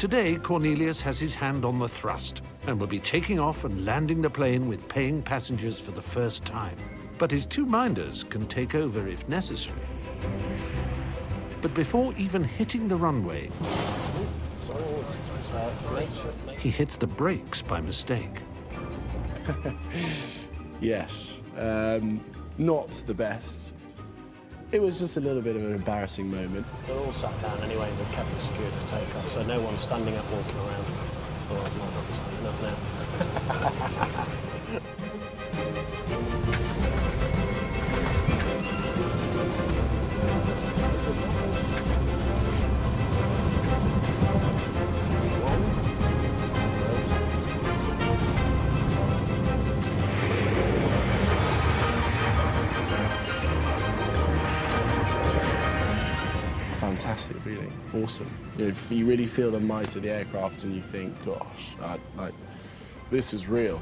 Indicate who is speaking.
Speaker 1: Today, Cornelius has his hand on the thrust and will be taking off and landing the plane with paying passengers for the first time. But his two minders can take over if necessary. But before even hitting the runway, he hits the brakes by mistake.
Speaker 2: Yes, not the best. It was just a little bit of an embarrassing moment.
Speaker 3: They're all sat down anyway, the cabin's secured for takeoff, so no one's standing up walking around. Otherwise, I might not be standing up now.
Speaker 2: Fantastic feeling, awesome. You know, you really feel the might of the aircraft and you think, gosh, this is real.